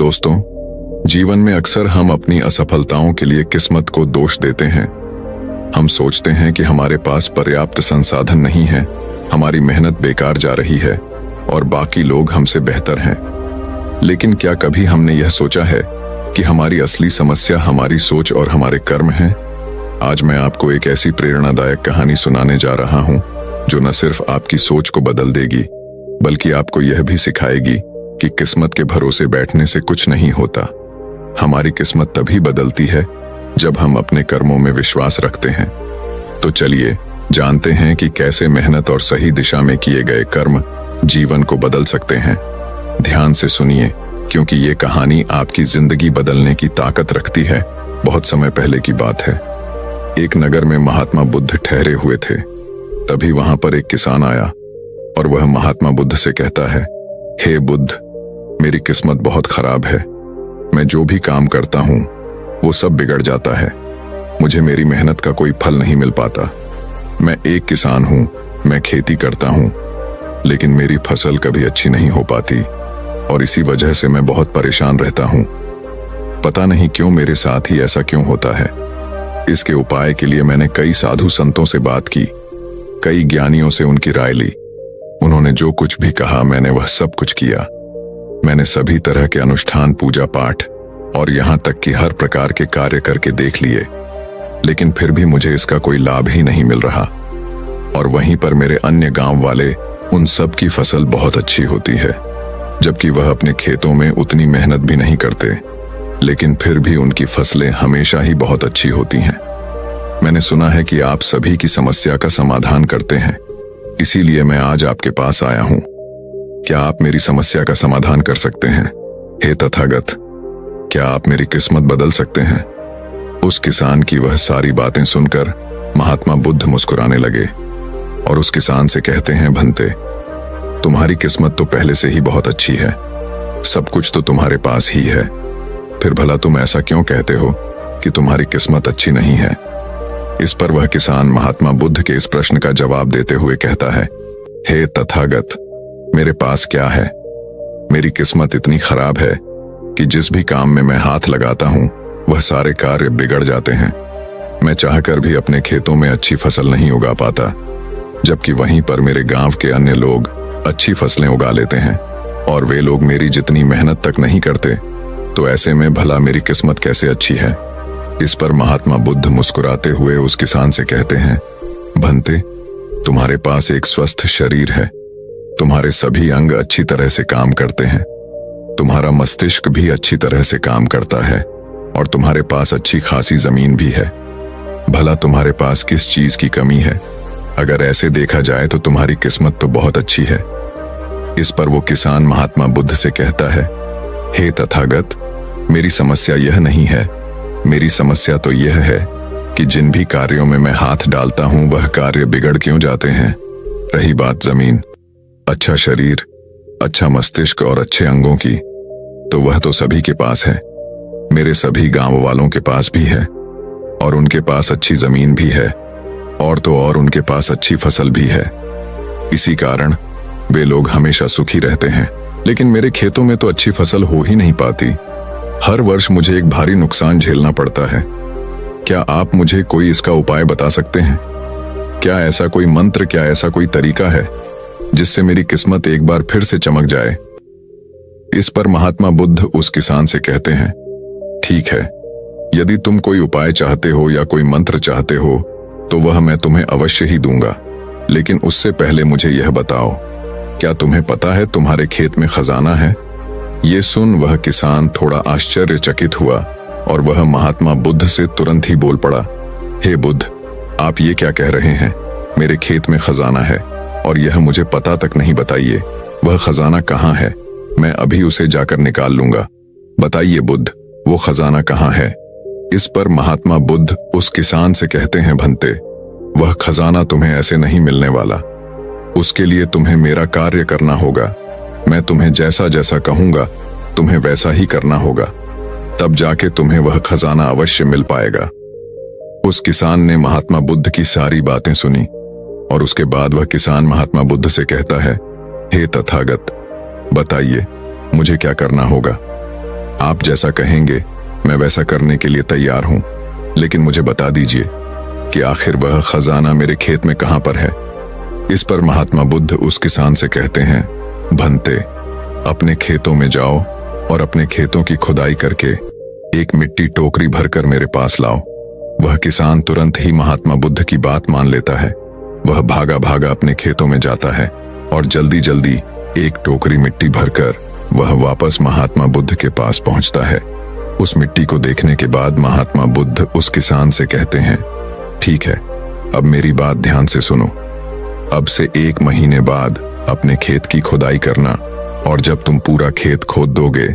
दोस्तों, जीवन में अक्सर हम अपनी असफलताओं के लिए किस्मत को दोष देते हैं। हम सोचते हैं कि हमारे पास पर्याप्त संसाधन नहीं है, हमारी मेहनत बेकार जा रही है और बाकी लोग हमसे बेहतर हैं। लेकिन क्या कभी हमने यह सोचा है कि हमारी असली समस्या हमारी सोच और हमारे कर्म हैं? आज मैं आपको एक ऐसी प्रेरणादायक कहानी सुनाने जा रहा हूं जो न सिर्फ आपकी सोच को बदल देगी, बल्कि आपको यह भी सिखाएगी कि किस्मत के भरोसे बैठने से कुछ नहीं होता। हमारी किस्मत तभी बदलती है जब हम अपने कर्मों में विश्वास रखते हैं। तो चलिए जानते हैं कि कैसे मेहनत और सही दिशा में किए गए कर्म जीवन को बदल सकते हैं। ध्यान से सुनिए, क्योंकि ये कहानी आपकी जिंदगी बदलने की ताकत रखती है। बहुत समय पहले की बात है। एक नगर में महात्मा बुद्ध ठहरे हुए थे। तभी वहां पर एक किसान आया और वह महात्मा बुद्ध से कहता है, हे बुद्ध, मेरी किस्मत बहुत खराब है। मैं जो भी काम करता हूं वो सब बिगड़ जाता है। मुझे मेरी मेहनत का कोई फल नहीं मिल पाता। मैं एक किसान हूं, मैं खेती करता हूं, लेकिन मेरी फसल कभी अच्छी नहीं हो पाती और इसी वजह से मैं बहुत परेशान रहता हूं। पता नहीं क्यों मेरे साथ ही ऐसा क्यों होता है। इसके उपाय के लिए मैंने कई साधु संतों से बात की, कई ज्ञानियों से उनकी राय ली। उन्होंने जो कुछ भी कहा मैंने वह सब कुछ किया। मैंने सभी तरह के अनुष्ठान, पूजा पाठ और यहां तक कि हर प्रकार के कार्य करके देख लिए, लेकिन फिर भी मुझे इसका कोई लाभ ही नहीं मिल रहा। और वहीं पर मेरे अन्य गांव वाले, उन सब की फसल बहुत अच्छी होती है, जबकि वह अपने खेतों में उतनी मेहनत भी नहीं करते, लेकिन फिर भी उनकी फसलें हमेशा ही बहुत अच्छी होती हैं। मैंने सुना है कि आप सभी की समस्या का समाधान करते हैं, इसीलिए मैं आज आपके पास आया हूं। क्या आप मेरी समस्या का समाधान कर सकते हैं? हे तथागत, क्या आप मेरी किस्मत बदल सकते हैं? उस किसान की वह सारी बातें सुनकर महात्मा बुद्ध मुस्कुराने लगे और उस किसान से कहते हैं, भंते, तुम्हारी किस्मत तो पहले से ही बहुत अच्छी है, सब कुछ तो तुम्हारे पास ही है, फिर भला तुम ऐसा क्यों कहते हो कि तुम्हारी किस्मत अच्छी नहीं है? इस पर वह किसान महात्मा बुद्ध के इस प्रश्न का जवाब देते हुए कहता है, हे तथागत, मेरे पास क्या है? मेरी किस्मत इतनी खराब है कि जिस भी काम में मैं हाथ लगाता हूं वह सारे कार्य बिगड़ जाते हैं। मैं चाहकर भी अपने खेतों में अच्छी फसल नहीं उगा पाता, जबकि वहीं पर मेरे गांव के अन्य लोग अच्छी फसलें उगा लेते हैं और वे लोग मेरी जितनी मेहनत तक नहीं करते। तो ऐसे में भला मेरी किस्मत कैसे अच्छी है? इस पर महात्मा बुद्ध मुस्कुराते हुए उस किसान से कहते हैं, भंते, तुम्हारे पास एक स्वस्थ शरीर है, तुम्हारे सभी अंग अच्छी तरह से काम करते हैं, तुम्हारा मस्तिष्क भी अच्छी तरह से काम करता है और तुम्हारे पास अच्छी खासी जमीन भी है। भला तुम्हारे पास किस चीज की कमी है? अगर ऐसे देखा जाए तो तुम्हारी किस्मत तो बहुत अच्छी है। इस पर वो किसान महात्मा बुद्ध से कहता है, हे तथागत, मेरी समस्या यह नहीं है। मेरी समस्या तो यह है कि जिन भी कार्यों में मैं हाथ डालता हूं वह कार्य बिगड़ क्यों जाते हैं। रही बात जमीन, अच्छा शरीर, अच्छा मस्तिष्क और अच्छे अंगों की, तो वह तो सभी के पास है। मेरे सभी गांव वालों के पास भी है और उनके पास अच्छी जमीन भी है और तो और उनके पास अच्छी फसल भी है। इसी कारण वे लोग हमेशा सुखी रहते हैं। लेकिन मेरे खेतों में तो अच्छी फसल हो ही नहीं पाती। हर वर्ष मुझे एक भारी नुकसान झेलना पड़ता है। क्या आप मुझे कोई इसका उपाय बता सकते हैं? क्या ऐसा कोई मंत्र, क्या ऐसा कोई तरीका है जिससे मेरी किस्मत एक बार फिर से चमक जाए? इस पर महात्मा बुद्ध उस किसान से कहते हैं, ठीक है, यदि तुम कोई उपाय चाहते हो या कोई मंत्र चाहते हो तो वह मैं तुम्हें अवश्य ही दूंगा, लेकिन उससे पहले मुझे यह बताओ, क्या तुम्हें पता है तुम्हारे खेत में खजाना है? ये सुन वह किसान थोड़ा आश्चर्यचकित हुआ और वह महात्मा बुद्ध से तुरंत ही बोल पड़ा, हे बुद्ध, आप ये क्या कह रहे हैं? मेरे खेत में खजाना है और यह मुझे पता तक नहीं। बताइए, वह खजाना कहाँ है? मैं अभी उसे जाकर निकाल लूंगा। बताइए बुद्ध, वो खजाना कहाँ है? इस पर महात्मा बुद्ध उस किसान से कहते हैं, भंते, वह खजाना तुम्हें ऐसे नहीं मिलने वाला। उसके लिए तुम्हें मेरा कार्य करना होगा। मैं तुम्हें जैसा जैसा कहूंगा तुम्हें वैसा ही करना होगा, तब जाके तुम्हें वह खजाना अवश्य मिल पाएगा। उस किसान ने महात्मा बुद्ध की सारी बातें सुनी और उसके बाद वह किसान महात्मा बुद्ध से कहता है, हे तथागत, बताइए मुझे क्या करना होगा? आप जैसा कहेंगे मैं वैसा करने के लिए तैयार हूं, लेकिन मुझे बता दीजिए कि आखिर वह खजाना मेरे खेत में कहां पर है। इस पर महात्मा बुद्ध उस किसान से कहते हैं, भंते, अपने खेतों में जाओ और अपने खेतों की खुदाई करके एक मिट्टी टोकरी भरकर मेरे पास लाओ। वह किसान तुरंत ही महात्मा बुद्ध की बात मान लेता है। वह भागा भागा अपने खेतों में जाता है और जल्दी जल्दी एक टोकरी मिट्टी भरकर वह वापस महात्मा बुद्ध के पास पहुंचता है। उस मिट्टी को देखने के बाद महात्मा बुद्ध उस किसान से कहते हैं, ठीक है, अब मेरी बात ध्यान से सुनो। अब से 1 महीने बाद अपने खेत की खुदाई करना और जब तुम पूरा खेत खोद दोगे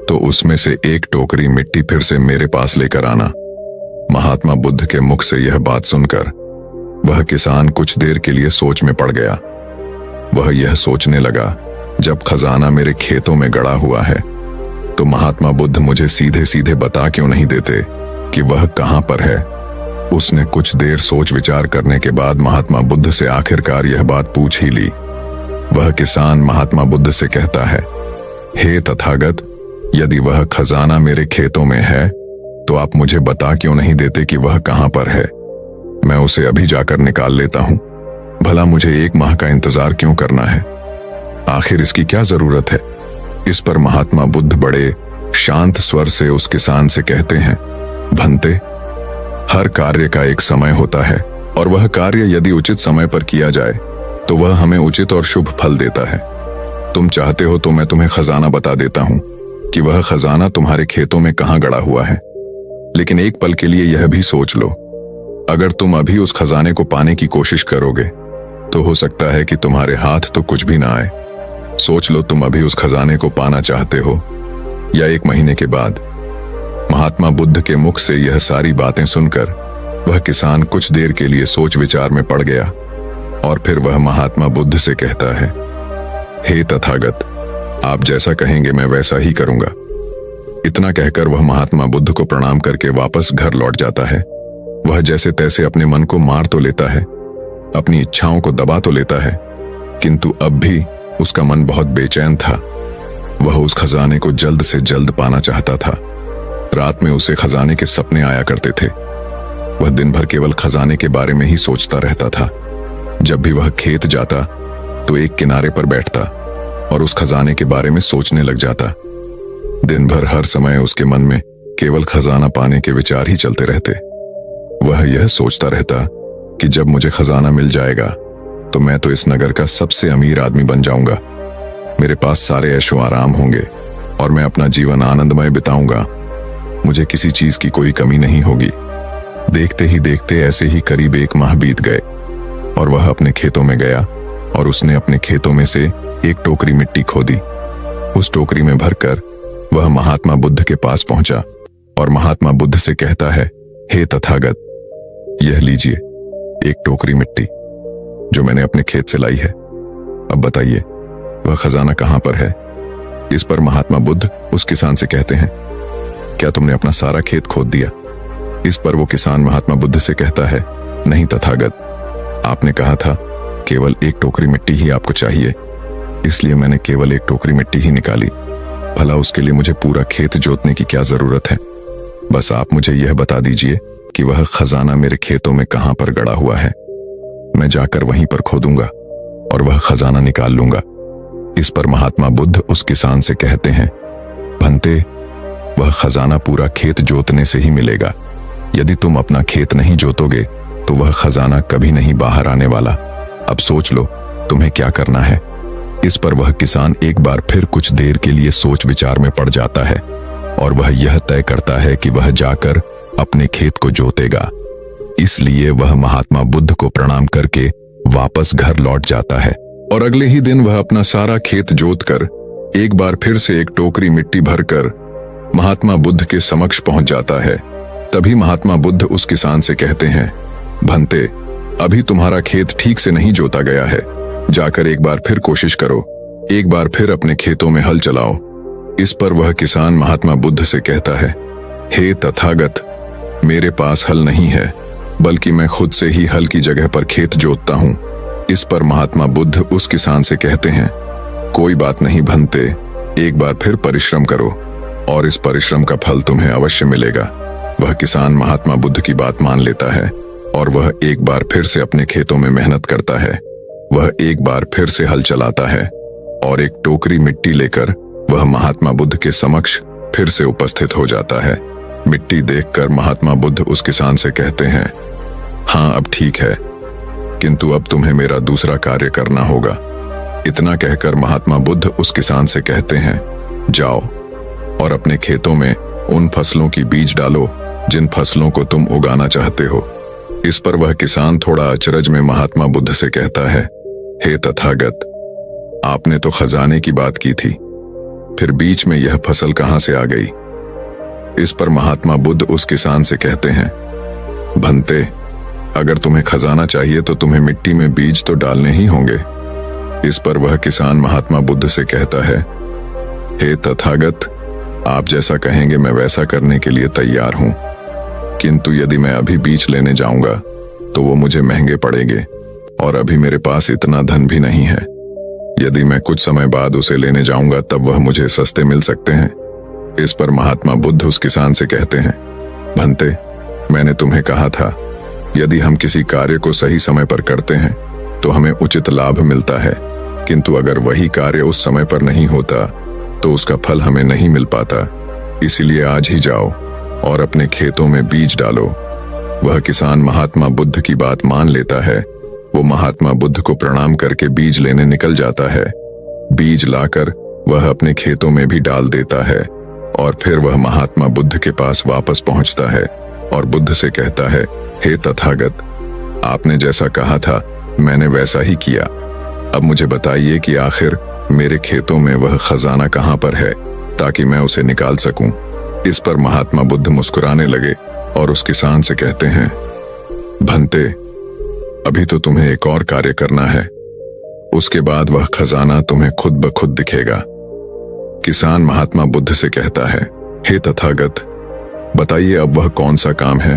तो उसमें से एक टोकरी मिट्टी फिर से मेरे पास लेकर आना। महात्मा बुद्ध के मुख से यह बात सुनकर वह किसान कुछ देर के लिए सोच में पड़ गया। वह यह सोचने लगा, जब खजाना मेरे खेतों में गड़ा हुआ है तो महात्मा बुद्ध मुझे सीधे सीधे बता क्यों नहीं देते कि वह कहां पर है। उसने कुछ देर सोच विचार करने के बाद महात्मा बुद्ध से आखिरकार यह बात पूछ ही ली। वह किसान महात्मा बुद्ध से कहता है, हे तथागत, यदि वह खजाना मेरे खेतों में है तो आप मुझे बता क्यों नहीं देते कि वह कहां पर है। मैं उसे अभी जाकर निकाल लेता हूं। भला मुझे 1 माह का इंतजार क्यों करना है? आखिर इसकी क्या जरूरत है? इस पर महात्मा बुद्ध बड़े शांत स्वर से उस किसान से कहते हैं, भंते, हर कार्य का एक समय होता है और वह कार्य यदि उचित समय पर किया जाए तो वह हमें उचित और शुभ फल देता है। तुम चाहते हो तो मैं तुम्हें खजाना बता देता हूं कि वह खजाना तुम्हारे खेतों में कहां गड़ा हुआ है। लेकिन एक पल के लिए यह भी सोच लो, अगर तुम अभी उस खजाने को पाने की कोशिश करोगे तो हो सकता है कि तुम्हारे हाथ तो कुछ भी ना आए। सोच लो, तुम अभी उस खजाने को पाना चाहते हो या 1 महीने के बाद। महात्मा बुद्ध के मुख से यह सारी बातें सुनकर वह किसान कुछ देर के लिए सोच विचार में पड़ गया और फिर वह महात्मा बुद्ध से कहता है, हे तथागत, आप जैसा कहेंगे मैं वैसा ही करूंगा। इतना कहकर वह महात्मा बुद्ध को प्रणाम करके वापस घर लौट जाता है। वह जैसे तैसे अपने मन को मार तो लेता है, अपनी इच्छाओं को दबा तो लेता है, किंतु अब भी उसका मन बहुत बेचैन था। वह उस खजाने को जल्द से जल्द पाना चाहता था। रात में उसे खजाने के सपने आया करते थे। वह दिन भर केवल खजाने के बारे में ही सोचता रहता था। जब भी वह खेत जाता तो एक किनारे पर बैठता और उस खजाने के बारे में सोचने लग जाता। दिन भर हर समय उसके मन में केवल खजाना पाने के विचार ही चलते रहते। वह यह सोचता रहता कि जब मुझे खजाना मिल जाएगा तो मैं तो इस नगर का सबसे अमीर आदमी बन जाऊंगा। मेरे पास सारे ऐशो आराम होंगे और मैं अपना जीवन आनंदमय बिताऊंगा। मुझे किसी चीज की कोई कमी नहीं होगी। देखते ही देखते ऐसे ही करीब 1 माह बीत गए और वह अपने खेतों में गया और उसने अपने खेतों में से एक टोकरी मिट्टी खोदी। उस टोकरी में भरकर वह महात्मा बुद्ध के पास पहुंचा और महात्मा बुद्ध से कहता है, हे तथागत, यह लीजिए एक टोकरी मिट्टी जो मैंने अपने खेत से लाई है। अब बताइए वह खजाना कहां पर है। इस पर महात्मा बुद्ध उस किसान से कहते हैं, क्या तुमने अपना सारा खेत खोद दिया? इस पर वो किसान महात्मा बुद्ध से कहता है, नहीं तथागत, आपने कहा था केवल एक टोकरी मिट्टी ही आपको चाहिए, इसलिए मैंने केवल एक टोकरी मिट्टी ही निकाली। भला उसके लिए मुझे पूरा खेत जोतने की क्या जरूरत है? बस आप मुझे यह बता दीजिए कि वह खजाना मेरे खेतों में कहां पर गड़ा हुआ है। मैं जाकर वहीं पर खोदूंगा और वह खजाना निकाल लूंगा। इस पर महात्मा बुद्ध उस किसान से कहते हैं, भंते, वह खजाना पूरा खेत जोतने से ही मिलेगा। यदि तुम अपना खेत नहीं जोतोगे तो वह खजाना कभी नहीं बाहर आने वाला। अब सोच लो तुम्हें क्या करना है। इस पर वह किसान एक बार फिर कुछ देर के लिए सोच विचार में पड़ जाता है और वह यह तय करता है कि वह जाकर अपने खेत को जोतेगा। इसलिए वह महात्मा बुद्ध को प्रणाम करके वापस घर लौट जाता है और अगले ही दिन वह अपना सारा खेत जोतकर एक बार फिर से एक टोकरी मिट्टी भरकर महात्मा बुद्ध के समक्ष पहुंच जाता है। तभी महात्मा बुद्ध उस किसान से कहते हैं, भंते, अभी तुम्हारा खेत ठीक से नहीं जोता गया है। जाकर एक बार फिर कोशिश करो, एक बार फिर अपने खेतों में हल चलाओ। इस पर वह किसान महात्मा बुद्ध से कहता है, हे तथागत, मेरे पास हल नहीं है, बल्कि मैं खुद से ही हल की जगह पर खेत जोतता हूं। इस पर महात्मा बुद्ध उस किसान से कहते हैं, कोई बात नहीं भंते, एक बार फिर परिश्रम करो और इस परिश्रम का फल तुम्हें अवश्य मिलेगा। वह किसान महात्मा बुद्ध की बात मान लेता है और वह एक बार फिर से अपने खेतों में मेहनत करता है। वह एक बार फिर से हल चलाता है और एक टोकरी मिट्टी लेकर वह महात्मा बुद्ध के समक्ष फिर से उपस्थित हो जाता है। मिट्टी देखकर महात्मा बुद्ध उस किसान से कहते हैं, हाँ अब ठीक है, किंतु अब तुम्हें मेरा दूसरा कार्य करना होगा। इतना कहकर महात्मा बुद्ध उस किसान से कहते हैं, जाओ और अपने खेतों में उन फसलों की बीज डालो जिन फसलों को तुम उगाना चाहते हो। इस पर वह किसान थोड़ा अचरज में महात्मा बुद्ध से कहता है, हे तथागत, आपने तो खजाने की बात की थी, फिर बीच में यह फसल कहां से आ गई? इस पर महात्मा बुद्ध उस किसान से कहते हैं, भंते, अगर तुम्हें खजाना चाहिए तो तुम्हें मिट्टी में बीज तो डालने ही होंगे। इस पर वह किसान महात्मा बुद्ध से कहता है, हे तथागत, आप जैसा कहेंगे मैं वैसा करने के लिए तैयार हूं, किंतु यदि मैं अभी बीज लेने जाऊंगा तो वो मुझे महंगे पड़ेंगे और अभी मेरे पास इतना धन भी नहीं है। यदि मैं कुछ समय बाद उसे लेने जाऊंगा तब वह मुझे सस्ते मिल सकते हैं। इस पर महात्मा बुद्ध उस किसान से कहते हैं, भंते, मैंने तुम्हें कहा था, यदि हम किसी कार्य को सही समय पर करते हैं तो हमें उचित लाभ मिलता है, किंतु अगर वही कार्य उस समय पर नहीं होता तो उसका फल हमें नहीं मिल पाता। इसीलिए आज ही जाओ और अपने खेतों में बीज डालो। वह किसान महात्मा बुद्ध की बात मान लेता है। वो महात्मा बुद्ध को प्रणाम करके बीज लेने निकल जाता है। बीज लाकर वह अपने खेतों में भी डाल देता है और फिर वह महात्मा बुद्ध के पास वापस पहुंचता है और बुद्ध से कहता है, हे तथागत, आपने जैसा कहा था मैंने वैसा ही किया। अब मुझे बताइए कि आखिर मेरे खेतों में वह खजाना कहां पर है ताकि मैं उसे निकाल सकूं। इस पर महात्मा बुद्ध मुस्कुराने लगे और उस किसान से कहते हैं, भंते, अभी तो तुम्हें एक और कार्य करना है, उसके बाद वह खजाना तुम्हें खुद ब खुद दिखेगा। किसान महात्मा बुद्ध से कहता है, हे तथागत, बताइए अब वह कौन सा काम है